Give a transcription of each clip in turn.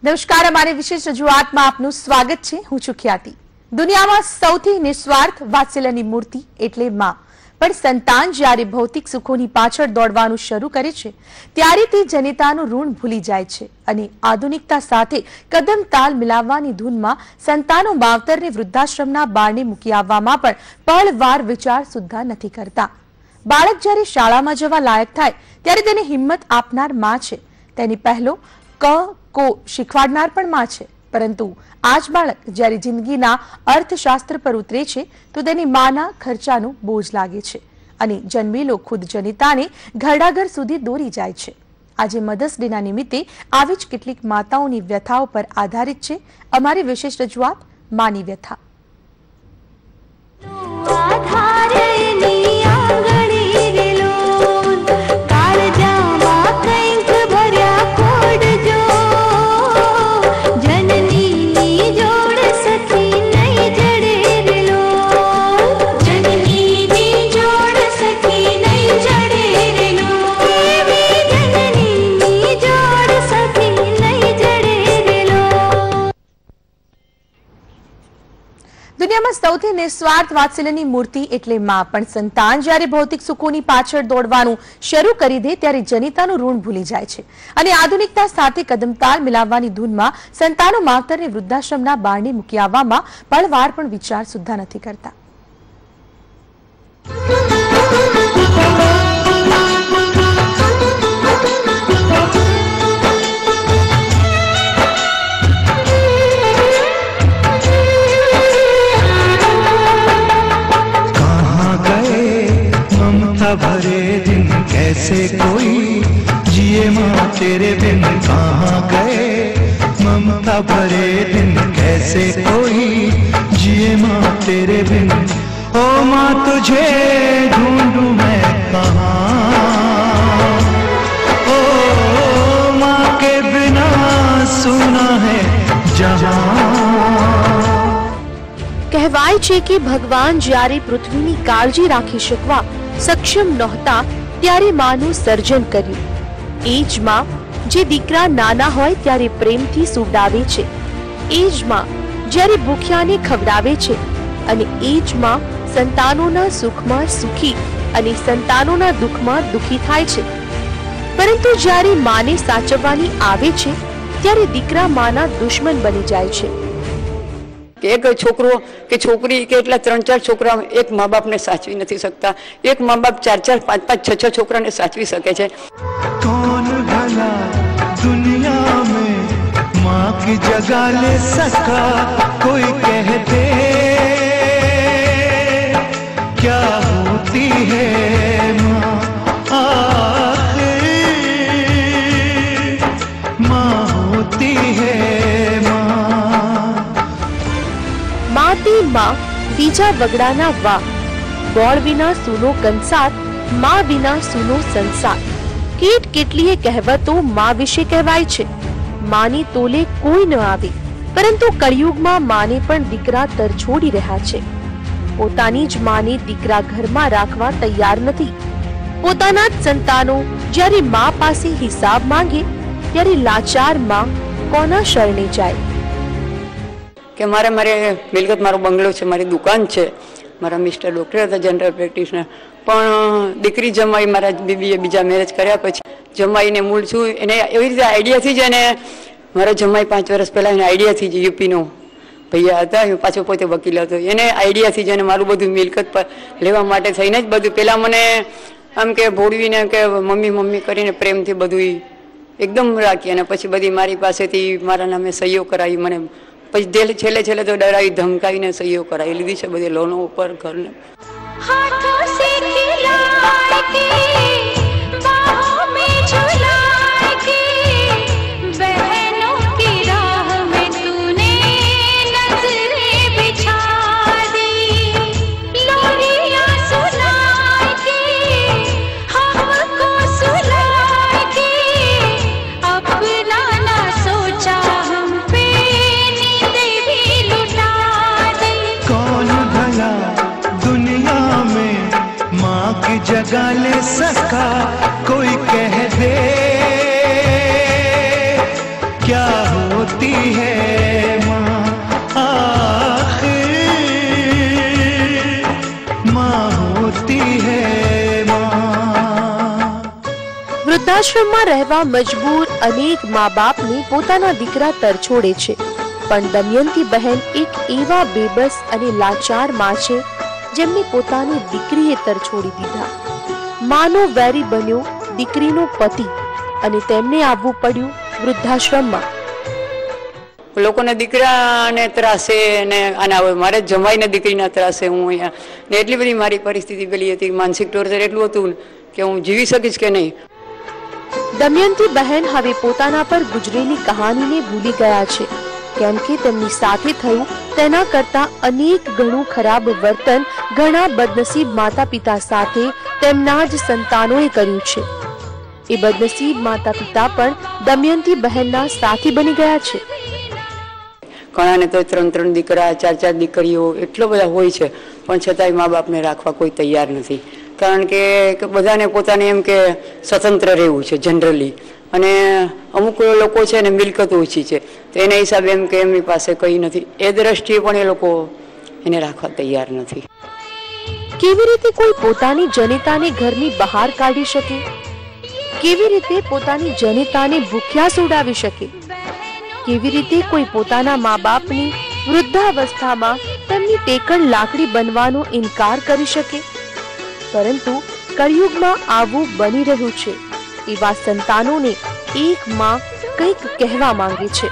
નમસ્કાર, અમારી વિશેષ રજૂઆતમાં આપનું સ્વાગત છે। હું છું ખ્યાતિ। દુનિયામાં સૌથી નિસ્વાર્થ વાત્સલ્યની મૂર્તિ એટલે માં, પણ સંતાન જ્યારે ભૌતિક સુખોની પાછળ દોડવાનું શરૂ કરે છે ત્યારે તે જનિતાનું ઋણ ભૂલી જાય છે અને આધુનિકતા સાથે કદમ તાલ મિલાવવાની ધૂનમાં સંતાનો માવતરને વૃદ્ધાશ્રમના બારણે મૂકી આવવામાં પણ પળવાર વિચાર સુદ્ધા નથી કરતા। બાળક જ્યારે શાળામાં જવા લાયક થાય ત્યારે તેને હિંમત આપનાર માં છે, તેની પહેલો કો શીખવાડનાર પણ માં છે, પરંતુ આજ બાળક જ્યારે જિંદગીના અર્થશાસ્ત્ર પર ઉતરે છે તો તેની માના ખર્ચાનો બોજ લાગે છે અને જન્મેલો ખુદ જનિતાને ઘરડાઘર સુધી દોરી જાય છે। આજે મધર્સ ડેના નિમિત્તે આવી જ કેટલીક માતાઓની વ્યથાઓ પર આધારિત છે અમારી વિશેષ રજૂઆત માની વ્યથા। દુનિયામાં સૌથી નિસ્વાર્થ વાત્સલ્યની મૂર્તિ એટલે માં, પણ સંતાન જ્યારે ભૌતિક સુખોની પાછળ દોડવાનું શરૂ કરી દે ત્યારે જનિતાનું ઋણ ભૂલી જાય છે અને આધુનિકતા સાથે કદમતાલ મિલાવવાની ધૂનમાં સંતાનો માવતરને વૃદ્ધાશ્રમના બારણે મૂકી આવવામાં પળવાર પણ વિચાર સુદ્ધા નથી કરતા। भरे दिन कैसे कोई जिए माँ तेरे बिन, कहाँ गए ममता भरे दिन कैसे कोई जिए माँ तेरे बिन। ओ माँ तुझे ढूंढूं मैं कहाँ, ओ माँ के बिना सुना है जहाँ। કહેવાય છે કે ભગવાન જ્યારે પૃથ્વીની કાળજી રાખી શકવા સક્ષમ નહોતા ત્યારે માનું સર્જન કર્યું। એ જ માં જે દીકરા નાના હોય ત્યારે પ્રેમથી સુવડાવે છે, એ જ માં જ્યારે ભૂખ્યાને ખવડાવે છે અને એ જ માં સંતાનોના સુખમાં સુખી અને સંતાનોના દુઃખમાં દુઃખી થાય છે। પરંતુ જ્યારે માને સાચવવાની આવે છે ત્યારે દીકરા માના દુશ્મન બની જાય છે। એક છોકરો કે છોકરી કે એટલા 3-4 છોકરા એક મા બાપને સાચવી નથી શકતા, એક મા બાપ 4-4, 5-5, 6-6 છોકરાને સાચવી શકે છે। कौन भला दुनिया में माँ की जगह ले सका, कोई कहते क्या होती है माँ, आखिर माँ होती है माँ। माती माँ बीजा वगड़ाना वा, गौड़ विना सूनो कंसार, माँ विना सूनो संसार। केट કેટલીય કહેવતો માં વિશે કહેવાય છે। માની તોલે કોઈ ન આવે, પરંતુ કળિયુગમાં માને પણ દીકરા તરછોડી રહ્યા છે। પોતાની જ માને દીકરા ઘરમાં રાખવા તૈયાર નથી। પોતાના જ સંતાનો જ્યારે માં પાસે હિસાબ માંગે ત્યારે લાચાર માં કોના શરણે જાય? કે મારે મિલકત, મારો બંગલો છે, મારી દુકાન છે, મારા મિસ્ટર ડોક્ટર હતા, જનરલ પ્રેક્ટિશનર, પણ દીકરી જમાઈ મારા બીબીએ બીજા મેરેજ કર્યા પછી જમાઈને મૂળ છું એને એવી રીતે આઈડિયાથી જ, એને મારા જમાઈ 5 વર્ષ પહેલા એને આઈડિયાથી જ યુપીનો ભૈયા હતા, પાછો પોતે વકીલ હતો, એને આઈડિયાથી જ એને મારું બધું મિલકત પર લેવા માટે થઈને જ બધું પહેલાં મને આમ કે ભોળવીને કે મમ્મી મમ્મી કરીને પ્રેમથી બધું એકદમ રાખી અને પછી બધી મારી પાસેથી મારા નામે સહીઓ કરાવી, મને પછી છેલ્લે તો ડરાવી ધમકાવીને સહીઓ કરાવી લીધી છે બધી લોનો ઉપર ઘરને। जगा ले सका कोई कह दे क्या होता है माँ, आखिर माँ होती है माँ। વૃદ્ધાશ્રમમાં રહેવા મજબૂર અનેક મા બાપને પોતાના દીકરા તરછોડે છે, પણ દમયંતી બહેન એક એવા બેબસ અને લાચાર માં છે જેમને પોતાની દીકરીએ તરછોડી દીધા. માનો વેરી બન્યો દીકરીનો પતિ અને તેમને આવવું પડ્યું વૃદ્ધાશ્રમમાં. લોકોને દીકરાને ત્રાસે ને આના હવે મારે જમાઈને દીકરીના ત્રાસે હું અહીંયા ને એટલી બધી મારી પરિસ્થિતિ પેલી હતી, માનસિક ટોર્ચર એટલું હતું કે હું જીવી શકીશ કે નહીં. દમયંતી બહેન હવે પોતાના પર ગુજરેલી કહાનીને ભૂલી ગયા છે, કેમ કે તેમની સાથે થયું તેના કરતા અનેક ગણું ખરાબ વર્તન ઘણા બદનસીબ માતા પિતા સાથે તેમના જ સંતાનોએ કર્યું છે. એ બદનસીબ માતા પિતા પણ દમયંતી બહેનના સાથી બની ગયા છે. ઘણાને તો 3 દીકરા 4 દીકરીઓ એટલો બધા હોય છે, પણ છતાંય મા બાપને રાખવા કોઈ તૈયાર નથી. કારણ કે બધાને પોતાને એમ કે સ્વતંત્ર રહેવું છે જનરલી, અને અમુક લોકો છે ને મિલકત ઓછી છે, તો એના હિસાબે એમ કે એમની પાસે કંઈ નથી. એ દ્રષ્ટિએ પણ એ લોકો એને રાખવા તૈયાર નથી. કેવી રીતે કોઈ પોતાની જનિતાને ઘરની બહાર કાઢી શકે? કેવી રીતે પોતાની જનિતાને ભૂખ્યા સુડાવી શકે? કેવી રીતે કોઈ પોતાના મા બાપની વૃદ્ધાવસ્થામાં તેમની ટેકણ લાકડી બનવાનો ઇનકાર કરી શકે? પરંતુ કળિયુગમાં આવું બની રહ્યું છે. એવા સંતાનોને એક માં કંઈક કહેવા માંગે છે.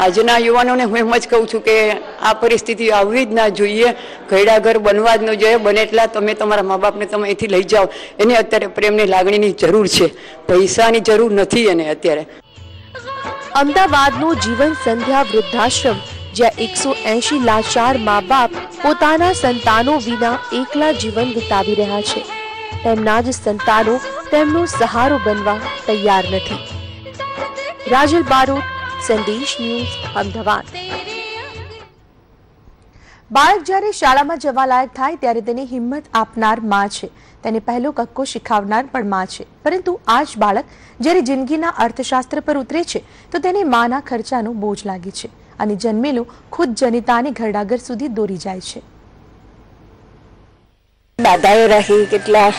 આજના યુવાનોને હું એમ જ કહું છું કે આ પરિસ્થિતિ આવવી જ ના જોઈએ, ઘરડા ઘર બનવા જ ન જોઈએ. બને એટલા તમે તમારા મા બાપને તમે અહીંથી લઈ જાઓ. એને અત્યારે પ્રેમની લાગણીની જરૂર છે, પૈસાની જરૂર નથી એને અત્યારે. અમદાવાદનો જીવન સંધ્યા વૃદ્ધાશ્રમ, જ્યાં 180 લાચાર મા બાપ પોતાના સંતાનો વિના એકલા જીવન વિતાવી રહ્યા છે. તેમના જ સંતાનો તેમનો સહારો બનવા તૈયાર નથી. રાજલ બારોટ, સંદેશ ન્યૂઝ, અમદાવાદ. બાળક જ્યારે શાળામાં જવા લાયક થાય ત્યારે તેને હિંમત આપનાર માં છે, તેને પહેલો કક્કો શીખવનાર પણ માં છે. પરંતુ આ જ બાળક જ્યારે જિંદગીના અર્થશાસ્ત્ર પર ઉતરે છે તો તેને માના ખર્ચાનો બોજ લાગે છે અને જન્મેલો ખુદ જનિતાને ઘરડાઘર સુધી દોરી જાય છે. બાધાઓ રાખી, કેટલા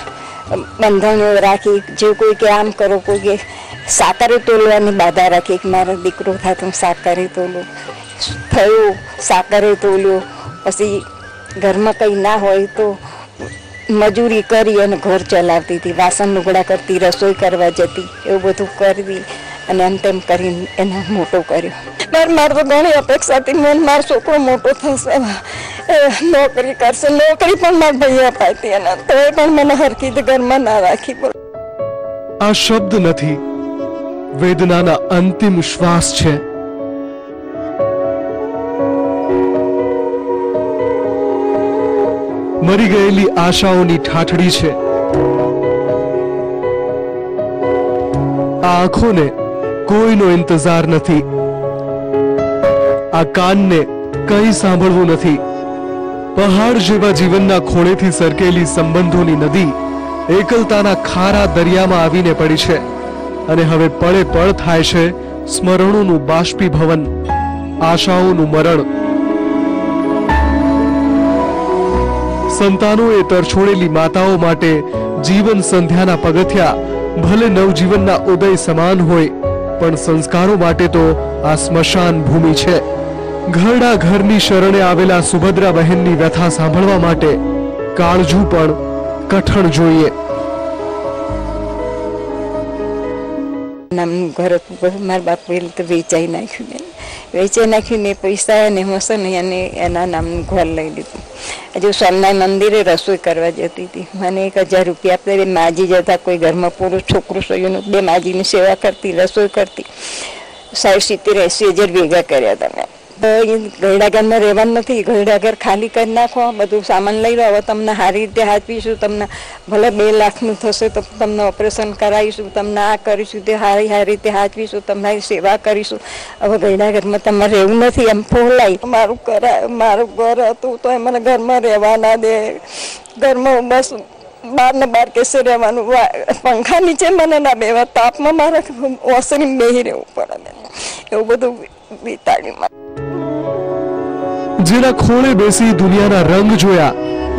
બંધનો રાખી, જે કોઈ કે આમ કરો, કોઈ કે સાકરે તોલવાની બાધા રાખી કે મારો દીકરો થાય તો સાકરે તોલું. થયું, સાકરે તોલ્યો. પછી ઘરમાં કંઈ ના હોય તો મજૂરી કરી અને ઘર ચલાવતી હતી, વાસણ લુગડા કરતી, રસોઈ કરવા જતી, એવું બધું કરવી અને એમ તેમ કરીને એને મોટો કર્યો. મારે તો ઘણી અપેક્ષા હતી, મારો છોકરો મોટો થશે, નોકરી કરશે. નોકરી પણ મારા ભાઈ અપાતી એના, તો એ પણ મને હરખી ઘરમાં ના રાખી. આ શબ્દ નથી, વેદનાના અંતિમ શ્વાસ છે. મરી ગયેલી આશાઓની ઠાઠડી છે. આ આંખોને કોઈનો ઇંતજાર નથી. આ કાનને કંઈ સાંભળવું નથી. પહાડ જેવા જીવનના ખોળેથી સરકેલી સંબંધોની નદી એકલતાના ખારા દરિયામાં આવીને પડી છે અને હવે પળે પળ થાય છે સ્મરણોનું બાષ્પીભવન, આશાઓનું મરણ. સંતાનોએ તરછોડેલી માતાઓ માટે જીવન સંધ્યાના પગથિયા ભલે નવજીવનના ઉદય સમાન હોય, પણ સંસ્કારો માટે તો આ સ્મશાન ભૂમિ છે. ઘરડા ઘરની શરણે આવેલા સુભદ્રા બહેનની વ્યથા સાંભળવા માટે કાળજું પણ કઠણ જોઈએ. નામનું ઘર મારા બાપુએ તો વેચાઈ નાખ્યું ને, વેચાઈ નાખ્યું ને પૈસા એને હશે ને એને એના નામનું ઘર લઈ લીધું. હજુ સ્વામિનારાયણ મંદિરે રસોઈ કરવા જતી હતી. મને 1000 રૂપિયા આપે. માજી જતા કોઈ ઘરમાં પુરુષ છોકરું સોયું, 2 માજીની સેવા કરતી, રસોઈ કરતી. 60-70-80 હજાર ભેગા કર્યા તમે. ઘરડા ઘરમાં રહેવાનું નથી, ઘરડા ઘર ખાલી કરી નાખો, બધું સામાન લઈ લો. હવે તમને સારી રીતે હાચવીશું, તમને ભલે 2 લાખનું થશે તો તમને ઓપરેશન કરાવીશું, તમને આ કરીશું, તે સારી રીતે હાચવીશું, તમારી સેવા કરીશું. હવે ઘરડા ઘરમાં તમારે રહેવું નથી. એમ ફોલાય મારું કરાય, મારું ઘર હતું તો એ મને ઘરમાં રહેવા ના દે. ઘરમાં બસ બહાર ને બહાર કેસે રહેવાનું, પંખા નીચે મને ના બેવા, તાપમાં મારે ઓસરી બેહી રહેવું પડે. એવું બધું વિતાડ્યું. જેના ખોળે બેસી દુનિયાના રંગ જોયા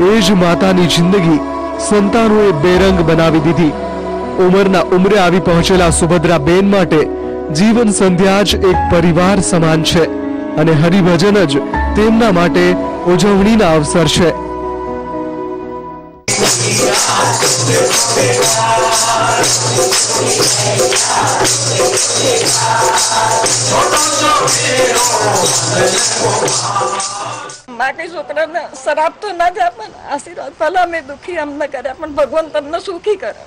એ જ માતાની જિંદગી સંતાનોએ બેરંગ બનાવી દીધી. ઉંમરના ઉંમરે આવી પહોંચેલા સુભદ્રાબેન માટે જીવન સંધ્યા જ એક પરિવાર સમાન છે અને હરિભજન જ તેમના માટે ઉજવણીના અવસર છે. મારી છોકરાને શરાબ તો ના જ આપે, આશીર્વાદ ભલા અમે દુઃખી અમને કર્યા, પણ ભગવાન તમને સુખી કરે.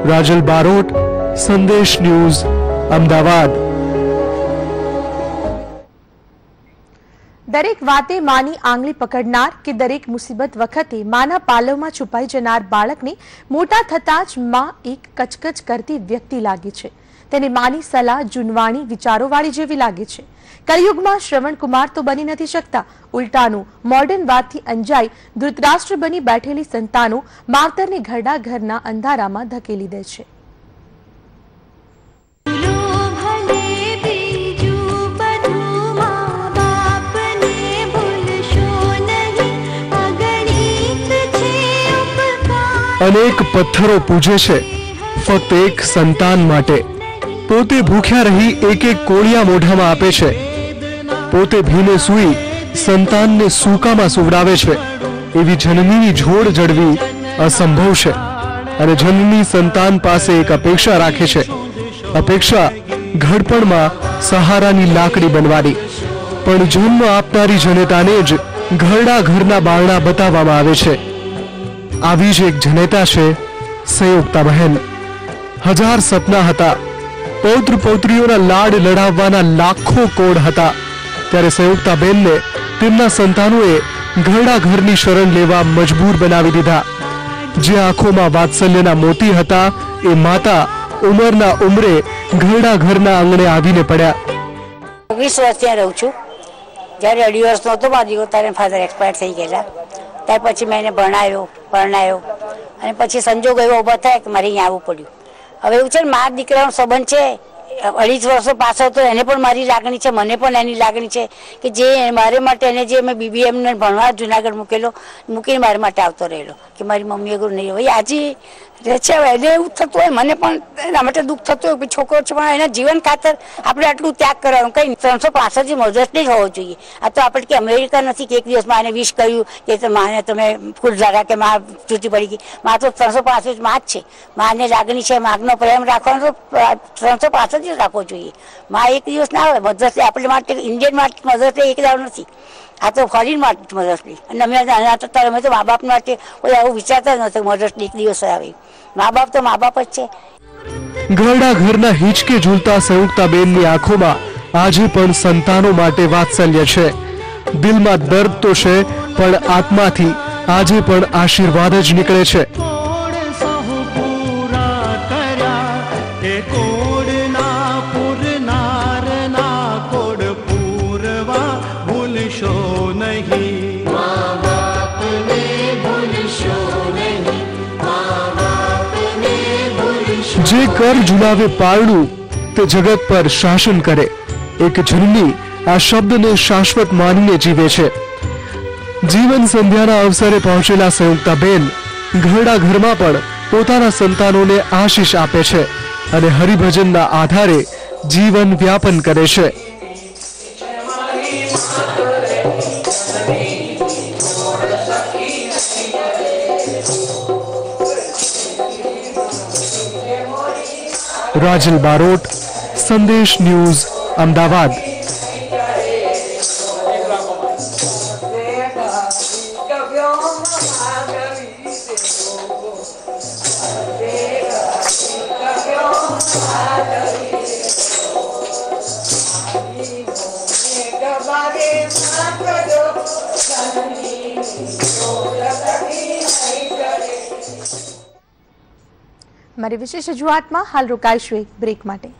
રાજલ બારોટ, સંદેશ ન્યૂઝ, અમદાવાદ. દરેક વાતે માની આંગળી પકડનાર કે દરેક મુસીબત વખતે માના પાલવમાં છુપાઈ જનાર બાળકને મોટા થતાં જ માં એક કચકચ કરતી વ્યક્તિ લાગે છે. તેને માની સલાહ જૂનવાણી વિચારોવાળી જેવી લાગે છે. કલયુગમાં શ્રવણકુમાર તો બની નથી શકતા, ઉલટાનું મોડર્ન વાતથી અંજાઈ ધૃતરાષ્ટ્ર બની બેઠેલી સંતાનો માવતરને ઘરડા ઘરના અંધારામાં ધકેલી દે છે. અનેક પથ્થરો પૂજે છે ફક્ત એક સંતાન માટે. પોતે ભૂખ્યા રહી એક એક કોળિયા મોઢામાં આપે છે. પોતે ભીને સૂઈ સંતાનને સૂકામાં સુવડાવે છે. એવી જનનીની જોડ જડવી અસંભવ છે અને જનની સંતાન પાસે એક અપેક્ષા રાખે છે. અપેક્ષા ઘડપણમાં સહારાની લાકડી બનવાની. પણ જન્મ આપનારી જનેતાને જ ઘરડા ઘરના બારણા બતાવવામાં આવે છે. આવી જ એક જનેતા છે સંયુક્તા બહેન. હજાર સપના હતા, પૌત્ર પૌત્રીઓના લાડ લડાવવાના લાખો કોડ હતા, ત્યારે સંયુક્તાબેનને તેમના સંતાનોએ ઘરડા ઘરની શરણ લેવા મજબૂર બનાવી દીધા. જે આંખોમાં વાત્સલ્યના મોતી હતા એ માતા ઉંમરના ઉંમરે ઘરડા ઘરના આંગણે આવીને પડ્યા. 20 વર્ષ ત્યાં રહું છું. જ્યારે 2.5 વર્ષનો હતો મારો દીકરો ત્યારે ફાધર એક્સપાયર થઈ ગયેલા. ત્યાર પછી મેં એને પરણાયો અને પછી સંજોગ એવો ઊભો થાય કે મારે અહીંયા આવવું પડ્યું. હવે એવું છે ને, મારા દીકરાનો સંબંધ છે 2.5 વર્ષો પાછળ, તો એને પણ મારી લાગણી છે, મને પણ એની લાગણી છે કે જે મારે માટે એને જે મેં BBM ભણવા જુનાગઢ મૂકીને મારા માટે આવતો રહેલો કે મારી મમ્મીએ ગુરુ નહીં હોય. આજે રહે છે, હવે એને એવું થતું હોય, મને પણ એના માટે દુઃખ થતું હોય. છોકરો છે પણ એના જીવન ખાતર આપણે આટલું ત્યાગ કરવાનું કંઈ 365 મધર્સ ડે જ હોવો જોઈએ. આ તો આપણે કે અમેરિકા નથી કે એક દિવસમાં એને વિશ કર્યું કે માને તમે ખુશ ધારા કે માં છૂટી પડી ગઈ. માં તો 365 માં જ છે. માને લાગણી છે, માગનો પ્રેમ રાખવાનો તો 365 જ રાખવો જોઈએ. માં એક દિવસ ના આવે મધર્સ ડે આપણે માટે, ઇન્ડિયન માટે મધર્સ ડે એક દાડો નથી. આ તો ફોરેન માટે મધર્સ ડે. અને અમે તો મા બાપ માટે કોઈ આવું વિચારતા જ નથી મધર્સ ડે એક દિવસ આવે. મા બાપ તો મા બાપ જ છે. ઘરડા ઘરના હિંચકે ઝૂલતા સંયુક્તાબેનની આંખોમાં આજે પણ સંતાનો માટે વાત્સલ્ય છે. દિલમાં દર્દ તો છે, પણ આત્માથી આજે પણ આશીર્વાદ જ નીકળે છે. જે કર ઝુલાવે પારણું તે જગત પર શાસન કરે. એક જનની આ શબ્દને શાશ્વત માનીને જીવે છે. જીવન સંધ્યાના અવસરે પહોંચેલા સંયુક્તાબેન ઘરડા ઘરમાં પણ પોતાના સંતાનોને આશીષ આપે છે અને હરિભજનના આધારે જીવન વ્યાપન કરે છે. રાજલ બારોટ, સંદેશ ન્યૂઝ, અમદાવાદ. Bye. મારી વિશેષ રજૂઆતમાં હાલ રોકાઈશું એક બ્રેક માટે।